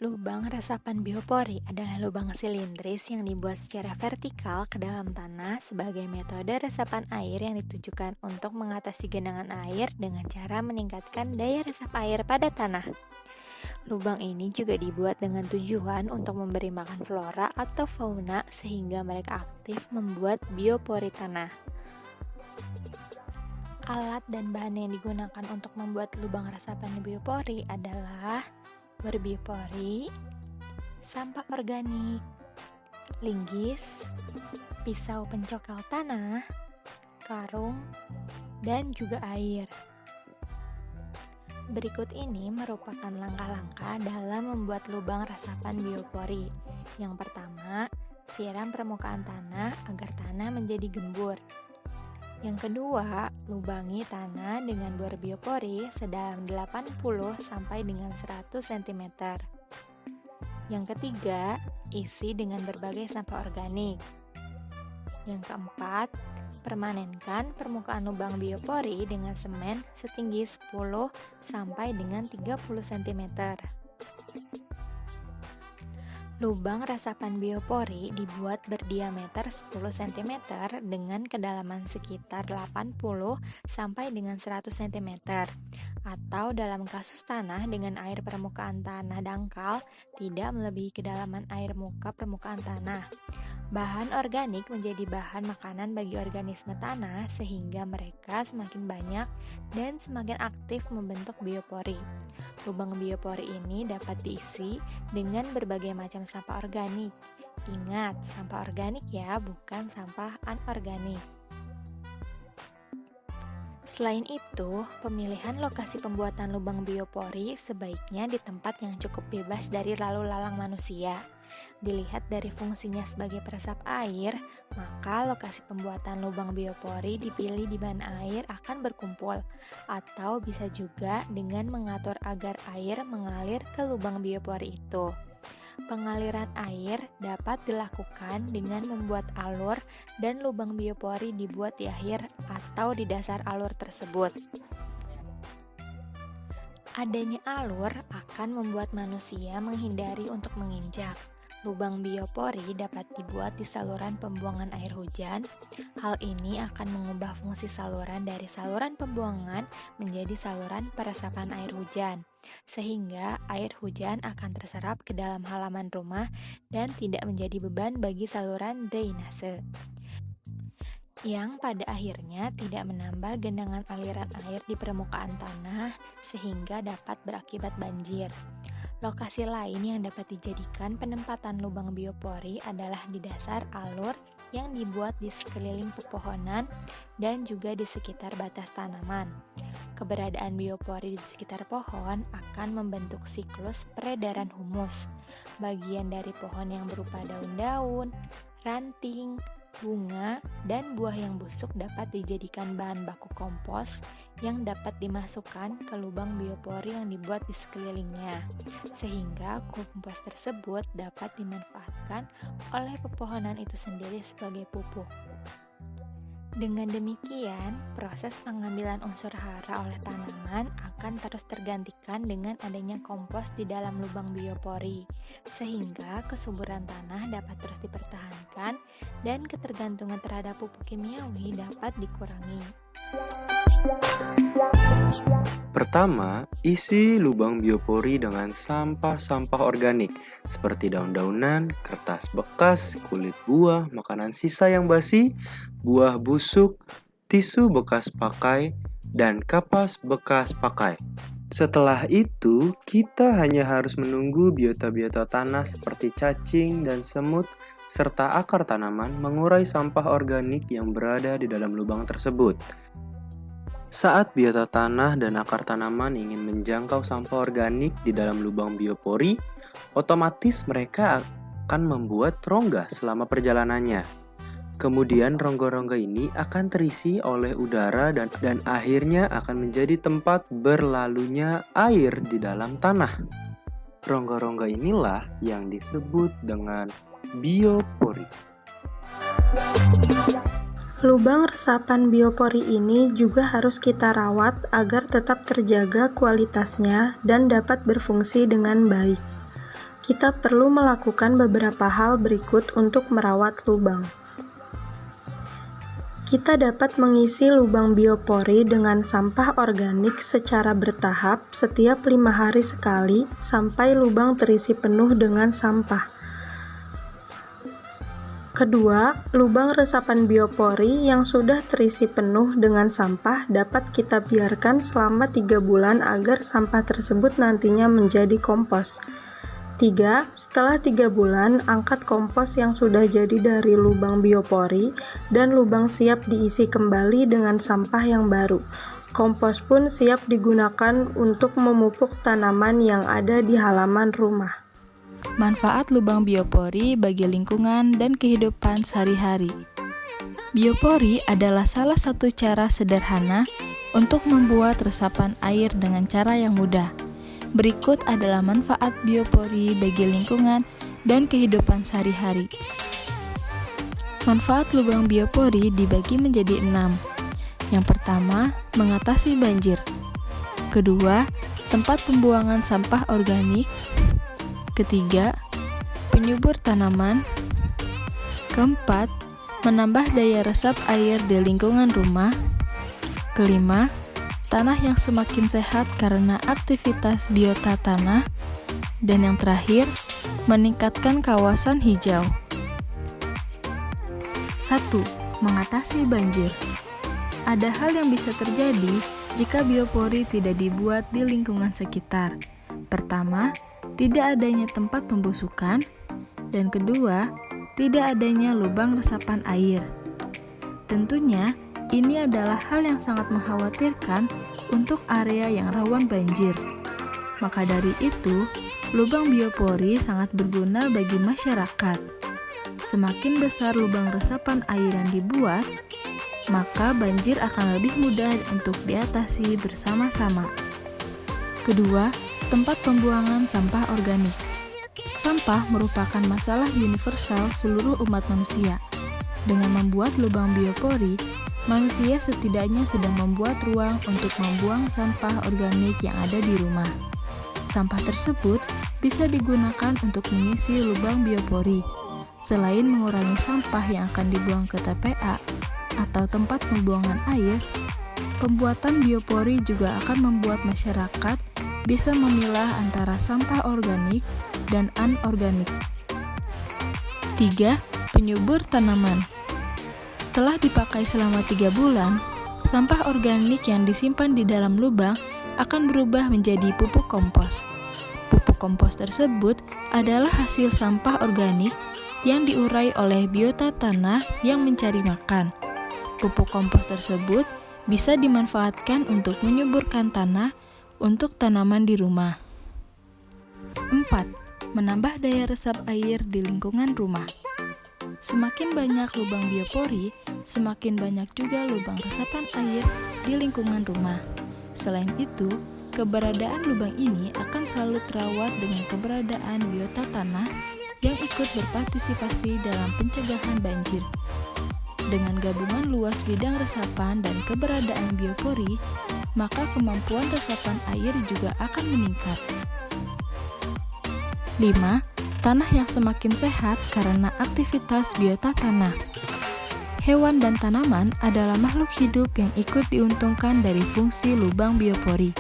Lubang resapan biopori adalah lubang silindris yang dibuat secara vertikal ke dalam tanah sebagai metode resapan air yang ditujukan untuk mengatasi genangan air dengan cara meningkatkan daya resap air pada tanah. Lubang ini juga dibuat dengan tujuan untuk memberi makan flora atau fauna sehingga mereka aktif membuat biopori tanah. Alat dan bahan yang digunakan untuk membuat lubang resapan biopori adalah berbiopori, sampah organik, linggis, pisau pencokal tanah, karung, dan juga air. Berikut ini merupakan langkah-langkah dalam membuat lubang resapan biopori. Yang pertama, siram permukaan tanah agar tanah menjadi gembur. Yang kedua, lubangi tanah dengan bor biopori sedalam 80 sampai dengan 100 cm. Yang ketiga, isi dengan berbagai sampah organik. Yang keempat, permanenkan permukaan lubang biopori dengan semen setinggi 10 sampai dengan 30 cm. Lubang resapan biopori dibuat berdiameter 10 cm dengan kedalaman sekitar 80 sampai dengan 100 cm. Atau dalam kasus tanah dengan air permukaan tanah dangkal tidak melebihi kedalaman air muka permukaan tanah. Bahan organik menjadi bahan makanan bagi organisme tanah sehingga mereka semakin banyak dan semakin aktif membentuk biopori. Lubang biopori ini dapat diisi dengan berbagai macam sampah organik. Ingat, sampah organik ya, bukan sampah anorganik. Selain itu, pemilihan lokasi pembuatan lubang biopori sebaiknya di tempat yang cukup bebas dari lalu lalang manusia. Dilihat dari fungsinya sebagai peresap air, maka lokasi pembuatan lubang biopori dipilih di mana air akan berkumpul, atau bisa juga dengan mengatur agar air mengalir ke lubang biopori itu. Pengaliran air dapat dilakukan dengan membuat alur dan lubang biopori dibuat di akhir atau di dasar alur tersebut. Adanya alur akan membuat manusia menghindari untuk menginjak. Lubang biopori dapat dibuat di saluran pembuangan air hujan. Hal ini akan mengubah fungsi saluran dari saluran pembuangan menjadi saluran peresapan air hujan, sehingga air hujan akan terserap ke dalam halaman rumah dan tidak menjadi beban bagi saluran drainase, yang pada akhirnya tidak menambah genangan aliran air di permukaan tanah sehingga dapat berakibat banjir. Lokasi lain yang dapat dijadikan penempatan lubang biopori adalah di dasar alur yang dibuat di sekeliling pepohonan dan juga di sekitar batas tanaman. Keberadaan biopori di sekitar pohon akan membentuk siklus peredaran humus. Bagian dari pohon yang berupa daun-daun, ranting, bunga, dan buah yang busuk dapat dijadikan bahan baku kompos yang dapat dimasukkan ke lubang biopori yang dibuat di sekelilingnya, sehingga kompos tersebut dapat dimanfaatkan oleh pepohonan itu sendiri sebagai pupuk. Dengan demikian, proses pengambilan unsur hara oleh tanaman akan terus tergantikan dengan adanya kompos di dalam lubang biopori, sehingga kesuburan tanah dapat terus dipertahankan dan ketergantungan terhadap pupuk kimiawi dapat dikurangi. Pertama, isi lubang biopori dengan sampah-sampah organik seperti daun-daunan, kertas bekas, kulit buah, makanan sisa yang basi, buah busuk, tisu bekas pakai, dan kapas bekas pakai. Setelah itu, kita hanya harus menunggu biota-biota tanah seperti cacing dan semut serta akar tanaman mengurai sampah organik yang berada di dalam lubang tersebut. Saat biota tanah dan akar tanaman ingin menjangkau sampah organik di dalam lubang biopori, otomatis mereka akan membuat rongga selama perjalanannya. Kemudian rongga-rongga ini akan terisi oleh udara dan akhirnya akan menjadi tempat berlalunya air di dalam tanah. Rongga-rongga inilah yang disebut dengan biopori. Lubang resapan biopori ini juga harus kita rawat agar tetap terjaga kualitasnya dan dapat berfungsi dengan baik. kita perlu melakukan beberapa hal berikut untuk merawat lubang. Kita dapat mengisi lubang biopori dengan sampah organik secara bertahap setiap 5 hari sekali sampai lubang terisi penuh dengan sampah. Kedua, lubang resapan biopori yang sudah terisi penuh dengan sampah dapat kita biarkan selama 3 bulan agar sampah tersebut nantinya menjadi kompos. 3. Setelah 3 bulan, angkat kompos yang sudah jadi dari lubang biopori dan lubang siap diisi kembali dengan sampah yang baru. Kompos pun siap digunakan untuk memupuk tanaman yang ada di halaman rumah. Manfaat lubang biopori bagi lingkungan dan kehidupan sehari-hari. Biopori adalah salah satu cara sederhana untuk membuat resapan air dengan cara yang mudah. Berikut adalah manfaat biopori bagi lingkungan dan kehidupan sehari-hari. Manfaat lubang biopori dibagi menjadi 6. Yang pertama, mengatasi banjir. Kedua, tempat pembuangan sampah organik. Ketiga, penyubur tanaman. Keempat, menambah daya resap air di lingkungan rumah. Kelima, tanah yang semakin sehat karena aktivitas biota tanah. Dan yang terakhir, meningkatkan kawasan hijau. 1. Mengatasi banjir. Ada hal yang bisa terjadi jika biopori tidak dibuat di lingkungan sekitar. Pertama, tidak adanya tempat pembusukan, dan kedua, tidak adanya lubang resapan air. Tentunya, ini adalah hal yang sangat mengkhawatirkan untuk area yang rawan banjir. Maka dari itu, lubang biopori sangat berguna bagi masyarakat. Semakin besar lubang resapan air yang dibuat, maka banjir akan lebih mudah untuk diatasi bersama-sama. Kedua, tempat pembuangan sampah organik. Sampah merupakan masalah universal seluruh umat manusia. Dengan membuat lubang biopori, manusia setidaknya sudah membuat ruang untuk membuang sampah organik yang ada di rumah. Sampah tersebut bisa digunakan untuk mengisi lubang biopori. Selain mengurangi sampah yang akan dibuang ke TPA atau tempat pembuangan air, pembuatan biopori juga akan membuat masyarakat bisa memilah antara sampah organik dan anorganik. 3. Penyubur tanaman. Setelah dipakai selama 3 bulan, sampah organik yang disimpan di dalam lubang akan berubah menjadi pupuk kompos. Pupuk kompos tersebut adalah hasil sampah organik yang diurai oleh biota tanah yang mencari makan. Pupuk kompos tersebut bisa dimanfaatkan untuk menyuburkan tanah untuk tanaman di rumah. 4. Menambah daya resap air di lingkungan rumah. Semakin banyak lubang biopori, semakin banyak juga lubang resapan air di lingkungan rumah. Selain itu, keberadaan lubang ini akan selalu terawat dengan keberadaan biota tanah yang ikut berpartisipasi dalam pencegahan banjir. Dengan gabungan luas bidang resapan dan keberadaan biopori, maka kemampuan resapan air juga akan meningkat. 5. Tanah yang semakin sehat karena aktivitas biota tanah. Hewan dan tanaman adalah makhluk hidup yang ikut diuntungkan dari fungsi lubang biopori,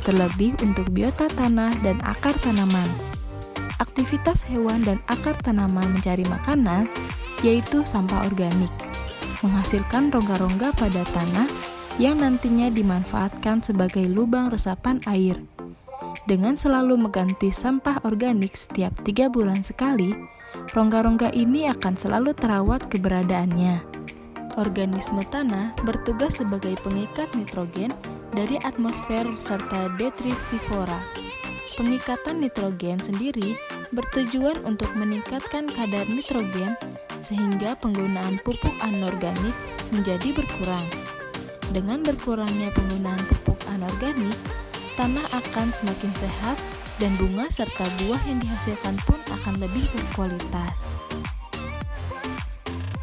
terlebih untuk biota tanah dan akar tanaman. Aktivitas hewan dan akar tanaman mencari makanan, yaitu sampah organik, menghasilkan rongga-rongga pada tanah yang nantinya dimanfaatkan sebagai lubang resapan air. Dengan selalu mengganti sampah organik setiap 3 bulan sekali, rongga-rongga ini akan selalu terawat keberadaannya. Organisme tanah bertugas sebagai pengikat nitrogen dari atmosfer serta detritivora. Pengikatan nitrogen sendiri bertujuan untuk meningkatkan kadar nitrogen sehingga penggunaan pupuk anorganik menjadi berkurang. Dengan berkurangnya penggunaan pupuk anorganik, tanah akan semakin sehat dan bunga serta buah yang dihasilkan pun akan lebih berkualitas.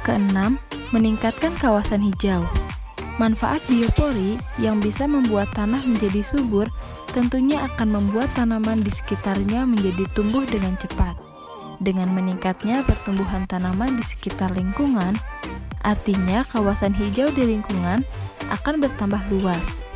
Keenam, meningkatkan kawasan hijau. Manfaat biopori yang bisa membuat tanah menjadi subur tentunya akan membuat tanaman di sekitarnya menjadi tumbuh dengan cepat. Dengan meningkatnya pertumbuhan tanaman di sekitar lingkungan, artinya kawasan hijau di lingkungan akan bertambah luas.